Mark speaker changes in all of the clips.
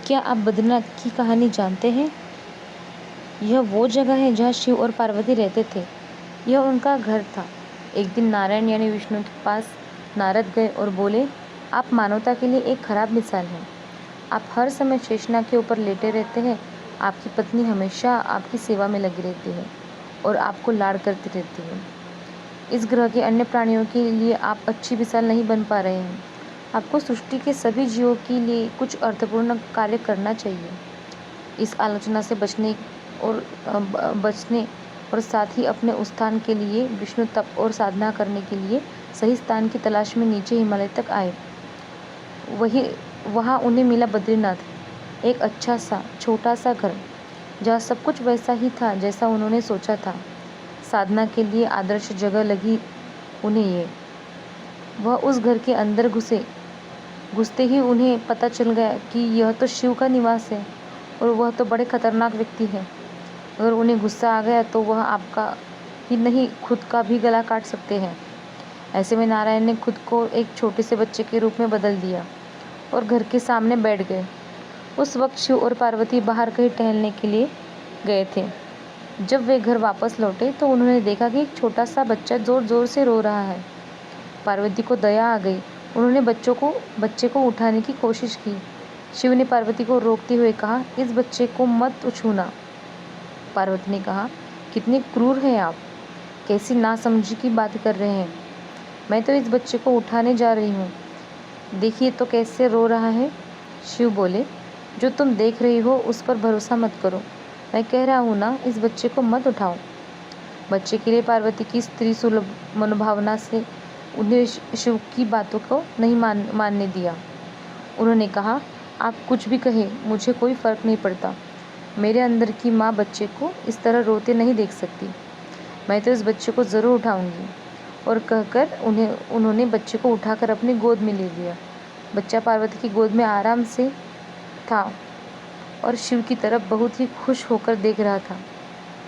Speaker 1: क्या आप बद्रीनाथ की कहानी जानते हैं? यह वो जगह है जहाँ शिव और पार्वती रहते थे। यह उनका घर था। एक दिन नारायण यानी विष्णु के पास नारद गए और बोले, आप मानवता के लिए एक खराब मिसाल हैं। आप हर समय शेषनाग के ऊपर लेटे रहते हैं। आपकी पत्नी हमेशा आपकी सेवा में लगी रहती है और आपको लाड़ करती रहती है। इस ग्रह के अन्य प्राणियों के लिए आप अच्छी मिसाल नहीं बन पा रहे हैं। आपको सृष्टि के सभी जीवों के लिए कुछ अर्थपूर्ण कार्य करना चाहिए। इस आलोचना से बचने और साथ ही अपने उत्थान के लिए विष्णु तप और साधना करने के लिए सही स्थान की तलाश में नीचे हिमालय तक आए। वहाँ उन्हें मिला बद्रीनाथ, एक अच्छा सा छोटा सा घर जहाँ सब कुछ वैसा ही था जैसा उन्होंने सोचा था। साधना के लिए आदर्श जगह लगी उन्हें ये। वह उस घर के अंदर घुसते ही उन्हें पता चल गया कि यह तो शिव का निवास है और वह तो बड़े खतरनाक व्यक्ति हैं। अगर उन्हें गुस्सा आ गया तो वह आपका ही नहीं खुद का भी गला काट सकते हैं। ऐसे में नारायण ने खुद को एक छोटे से बच्चे के रूप में बदल दिया और घर के सामने बैठ गए। उस वक्त शिव और पार्वती बाहर कहीं टहलने के लिए गए थे। जब वे घर वापस लौटे तो उन्होंने देखा कि एक छोटा सा बच्चा ज़ोर ज़ोर से रो रहा है। पार्वती को दया आ गई। उन्होंने बच्चे को उठाने की कोशिश की। शिव ने पार्वती को रोकते हुए कहा, इस बच्चे को मत छूना। पार्वती ने कहा, कितने क्रूर हैं आप, कैसी नासमझी की बात कर रहे हैं। मैं तो इस बच्चे को उठाने जा रही हूँ, देखिए तो कैसे रो रहा है। शिव बोले, जो तुम देख रही हो उस पर भरोसा मत करो। मैं कह रहा हूँ ना, इस बच्चे को मत उठाओ। बच्चे के लिए पार्वती की स्त्री सुलभ मनोभावना से उन्हें शिव की बातों को नहीं मानने दिया। उन्होंने कहा, आप कुछ भी कहें, मुझे कोई फ़र्क नहीं पड़ता। मेरे अंदर की माँ बच्चे को इस तरह रोते नहीं देख सकती। मैं तो इस बच्चे को ज़रूर उठाऊंगी। और कहकर उन्होंने बच्चे को उठाकर अपनी गोद में ले लिया। बच्चा पार्वती की गोद में आराम से था और शिव की तरफ बहुत ही खुश होकर देख रहा था।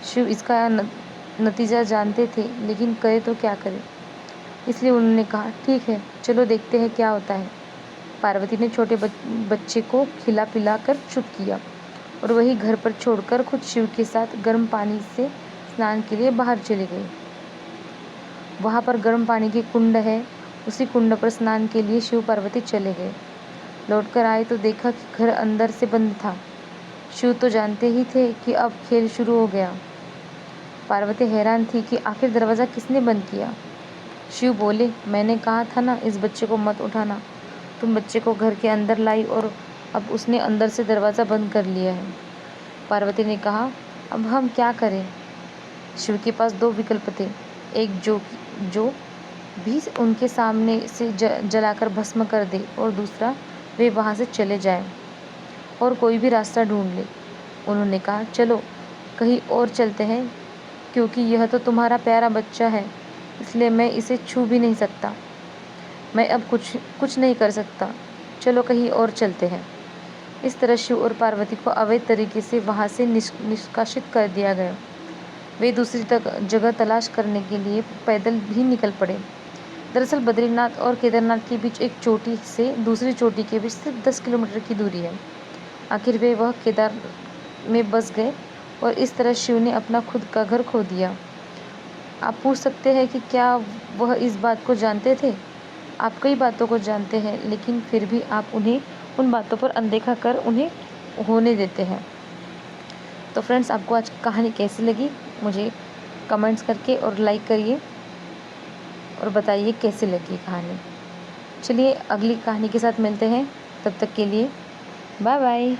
Speaker 1: शिव इसका नतीजा जानते थे, लेकिन करे तो क्या करे, इसलिए उन्होंने कहा, ठीक है, चलो देखते हैं क्या होता है। पार्वती ने छोटे बच्चे को खिला पिला कर चुप किया और वही घर पर छोड़कर खुद शिव के साथ गर्म पानी से स्नान के लिए बाहर चले गई। वहाँ पर गर्म पानी की कुंड है। उसी कुंड पर स्नान के लिए शिव पार्वती चले गए। लौटकर आए तो देखा कि घर अंदर से बंद था। शिव तो जानते ही थे कि अब खेल शुरू हो गया। पार्वती हैरान थी कि आखिर दरवाज़ा किसने बंद किया। शिव बोले, मैंने कहा था ना, इस बच्चे को मत उठाना। तुम बच्चे को घर के अंदर लाई और अब उसने अंदर से दरवाज़ा बंद कर लिया है। पार्वती ने कहा, अब हम क्या करें। शिव के पास दो विकल्प थे, एक जो भी उनके सामने से जलाकर भस्म कर दे और दूसरा वे वहाँ से चले जाएं और कोई भी रास्ता ढूंढ ले। उन्होंने कहा, चलो कहीं और चलते हैं, क्योंकि यह तो तुम्हारा प्यारा बच्चा है, इसलिए मैं इसे छू भी नहीं सकता। मैं अब कुछ नहीं कर सकता, चलो कहीं और चलते हैं। इस तरह शिव और पार्वती को अवैध तरीके से वहाँ से निष्कासित कर दिया गया। वे दूसरी जगह तलाश करने के लिए पैदल भी निकल पड़े। दरअसल बद्रीनाथ और केदारनाथ के बीच एक चोटी से दूसरी चोटी के बीच सिर्फ 10 किलोमीटर की दूरी है। आखिर वे वह केदार में बस गए और इस तरह शिव ने अपना खुद का घर खो दिया। आप पूछ सकते हैं कि क्या वह इस बात को जानते थे। आप कई बातों को जानते हैं, लेकिन फिर भी आप उन्हें उन बातों पर अनदेखा कर उन्हें होने देते हैं। तो फ्रेंड्स, आपको आज की कहानी कैसी लगी, मुझे कमेंट्स करके और लाइक करिए और बताइए कैसी लगी कहानी। चलिए अगली कहानी के साथ मिलते हैं, तब तक के लिए बाय बाय।